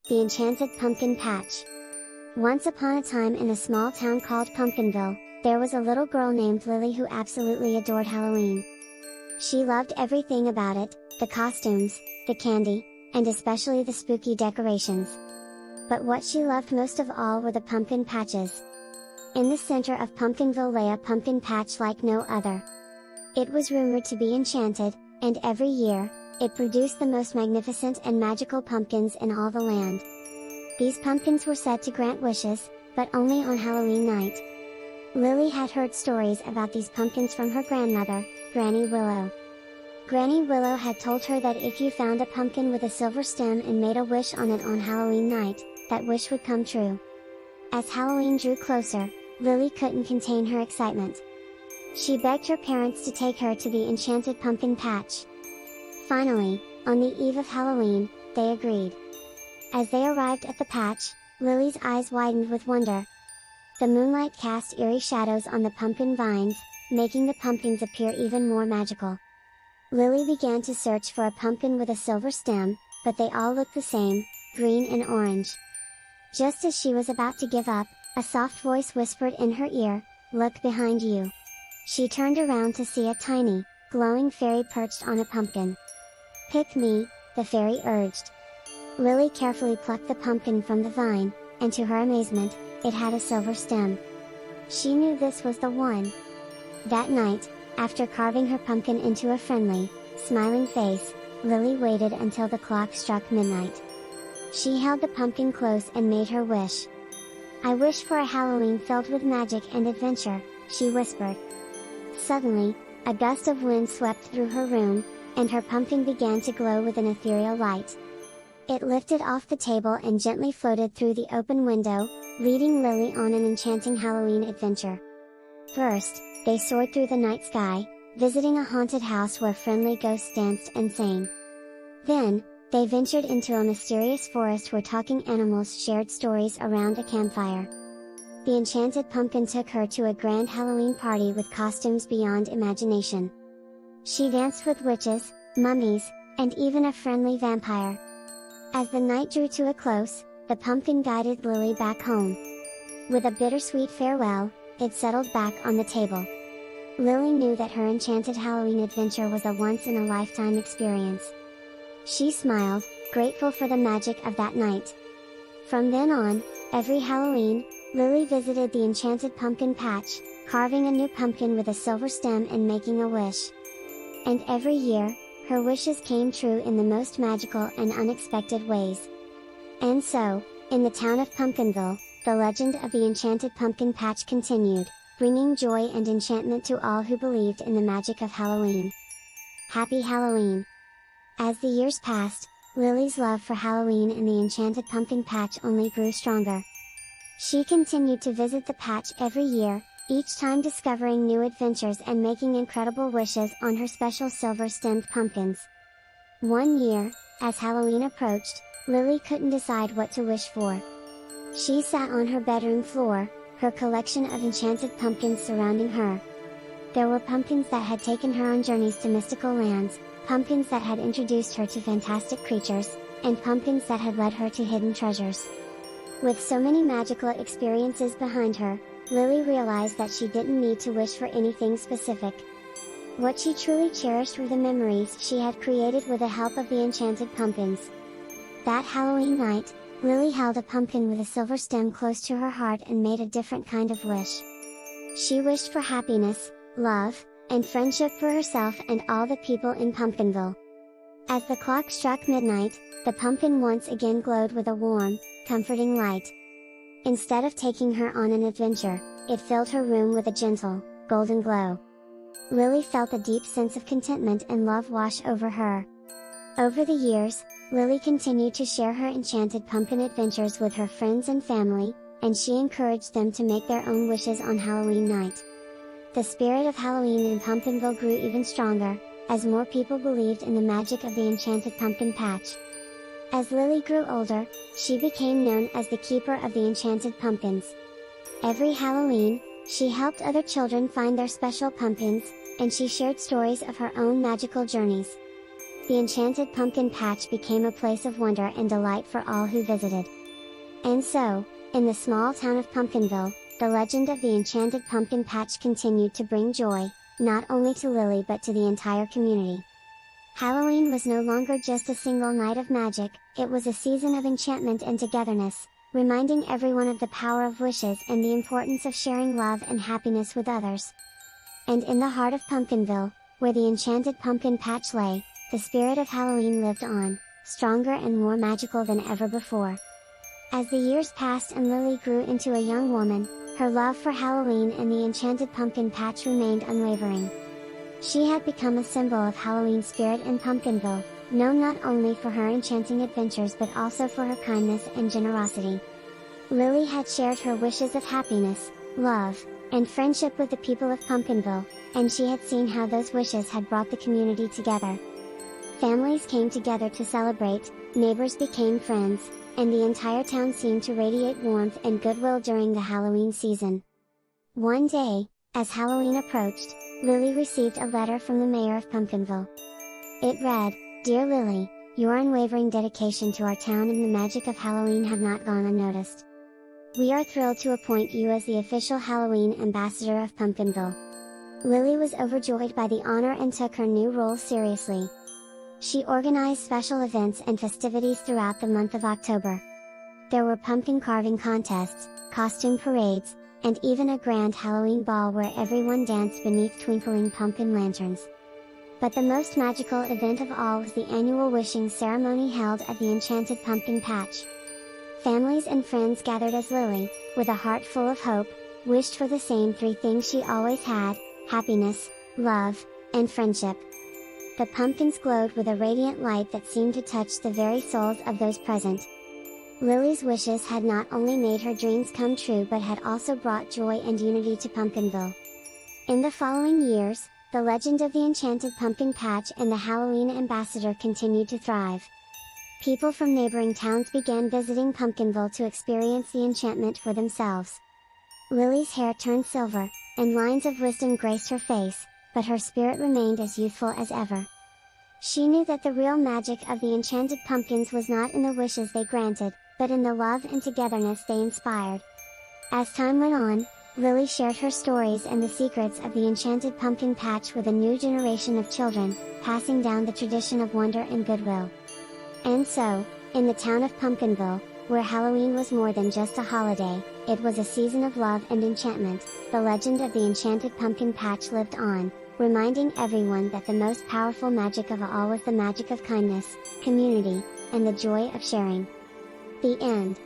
The Enchanted Pumpkin Patch. Once upon a time in a small town called Pumpkinville, there was a little girl named Lily who absolutely adored Halloween. She loved everything about it, the costumes, the candy, and especially the spooky decorations. But what she loved most of all were the pumpkin patches. In the center of Pumpkinville lay a pumpkin patch like no other. It was rumored to be enchanted, and every year, it produced the most magnificent and magical pumpkins in all the land. These pumpkins were said to grant wishes, but only on Halloween night. Lily had heard stories about these pumpkins from her grandmother, Granny Willow. Granny Willow had told her that if you found a pumpkin with a silver stem and made a wish on it on Halloween night, that wish would come true. As Halloween drew closer, Lily couldn't contain her excitement. She begged her parents to take her to the Enchanted Pumpkin Patch. Finally, on the eve of Halloween, they agreed. As they arrived at the patch, Lily's eyes widened with wonder. The moonlight cast eerie shadows on the pumpkin vines, making the pumpkins appear even more magical. Lily began to search for a pumpkin with a silver stem, but they all looked the same, green and orange. Just as she was about to give up, a soft voice whispered in her ear, "Look behind you." She turned around to see a tiny, glowing fairy perched on a pumpkin. "Pick me," the fairy urged. Lily carefully plucked the pumpkin from the vine, and to her amazement, it had a silver stem. She knew this was the one. That night, after carving her pumpkin into a friendly, smiling face, Lily waited until the clock struck midnight. She held the pumpkin close and made her wish. "I wish for a Halloween filled with magic and adventure," she whispered. Suddenly, a gust of wind swept through her room, and her pumpkin began to glow with an ethereal light. It lifted off the table and gently floated through the open window, leading Lily on an enchanting Halloween adventure. First, they soared through the night sky, visiting a haunted house where friendly ghosts danced and sang. Then, they ventured into a mysterious forest where talking animals shared stories around a campfire. The Enchanted Pumpkin took her to a grand Halloween party with costumes beyond imagination. She danced with witches, mummies, and even a friendly vampire. As the night drew to a close, the pumpkin guided Lily back home. With a bittersweet farewell, it settled back on the table. Lily knew that her enchanted Halloween adventure was a once-in-a-lifetime experience. She smiled, grateful for the magic of that night. From then on, every Halloween, Lily visited the Enchanted Pumpkin Patch, carving a new pumpkin with a silver stem and making a wish. And every year, her wishes came true in the most magical and unexpected ways. And so, in the town of Pumpkinville, the legend of the Enchanted Pumpkin Patch continued, bringing joy and enchantment to all who believed in the magic of Halloween. Happy Halloween! As the years passed, Lily's love for Halloween and the Enchanted Pumpkin Patch only grew stronger. She continued to visit the patch every year, each time discovering new adventures and making incredible wishes on her special silver-stemmed pumpkins. One year, as Halloween approached, Lily couldn't decide what to wish for. She sat on her bedroom floor, her collection of enchanted pumpkins surrounding her. There were pumpkins that had taken her on journeys to mystical lands, pumpkins that had introduced her to fantastic creatures, and pumpkins that had led her to hidden treasures. With so many magical experiences behind her, Lily realized that she didn't need to wish for anything specific. What she truly cherished were the memories she had created with the help of the enchanted pumpkins. That Halloween night, Lily held a pumpkin with a silver stem close to her heart and made a different kind of wish. She wished for happiness, love, and friendship for herself and all the people in Pumpkinville. As the clock struck midnight, the pumpkin once again glowed with a warm, comforting light. Instead of taking her on an adventure, it filled her room with a gentle, golden glow. Lily felt a deep sense of contentment and love wash over her. Over the years, Lily continued to share her enchanted pumpkin adventures with her friends and family, and she encouraged them to make their own wishes on Halloween night. The spirit of Halloween in Pumpkinville grew even stronger, as more people believed in the magic of the Enchanted Pumpkin Patch. As Lily grew older, she became known as the keeper of the enchanted pumpkins. Every Halloween, she helped other children find their special pumpkins, and she shared stories of her own magical journeys. the Enchanted Pumpkin Patch became a place of wonder and delight for all who visited. And so, in the small town of Pumpkinville, the legend of the Enchanted Pumpkin Patch continued to bring joy, not only to Lily but to the entire community. Halloween was no longer just a single night of magic, it was a season of enchantment and togetherness, reminding everyone of the power of wishes and the importance of sharing love and happiness with others. And in the heart of Pumpkinville, where the Enchanted Pumpkin Patch lay, the spirit of Halloween lived on, stronger and more magical than ever before. As the years passed and Lily grew into a young woman, her love for Halloween and the Enchanted Pumpkin Patch remained unwavering. She had become a symbol of Halloween spirit in Pumpkinville, known not only for her enchanting adventures but also for her kindness and generosity. Lily had shared her wishes of happiness, love, and friendship with the people of Pumpkinville, and she had seen how those wishes had brought the community together. Families came together to celebrate, neighbors became friends, and the entire town seemed to radiate warmth and goodwill during the Halloween season. One day, as Halloween approached, Lily received a letter from the mayor of Pumpkinville. It read, "Dear Lily, your unwavering dedication to our town and the magic of Halloween have not gone unnoticed. We are thrilled to appoint you as the official Halloween ambassador of Pumpkinville." Lily was overjoyed by the honor and took her new role seriously. She organized special events and festivities throughout the month of October. There were pumpkin carving contests, costume parades, and even a grand Halloween ball where everyone danced beneath twinkling pumpkin lanterns. But the most magical event of all was the annual wishing ceremony held at the Enchanted Pumpkin Patch. Families and friends gathered as Lily, with a heart full of hope, wished for the same three things she always had: happiness, love, and friendship. The pumpkins glowed with a radiant light that seemed to touch the very souls of those present. Lily's wishes had not only made her dreams come true but had also brought joy and unity to Pumpkinville. In the following years, the legend of the Enchanted Pumpkin Patch and the Halloween ambassador continued to thrive. People from neighboring towns began visiting Pumpkinville to experience the enchantment for themselves. Lily's hair turned silver, and lines of wisdom graced her face, but her spirit remained as youthful as ever. She knew that the real magic of the enchanted pumpkins was not in the wishes they granted, but in the love and togetherness they inspired. As time went on, Lily shared her stories and the secrets of the Enchanted Pumpkin Patch with a new generation of children, passing down the tradition of wonder and goodwill. And so, in the town of Pumpkinville, where Halloween was more than just a holiday, it was a season of love and enchantment, the legend of the Enchanted Pumpkin Patch lived on, reminding everyone that the most powerful magic of all was the magic of kindness, community, and the joy of sharing. The end.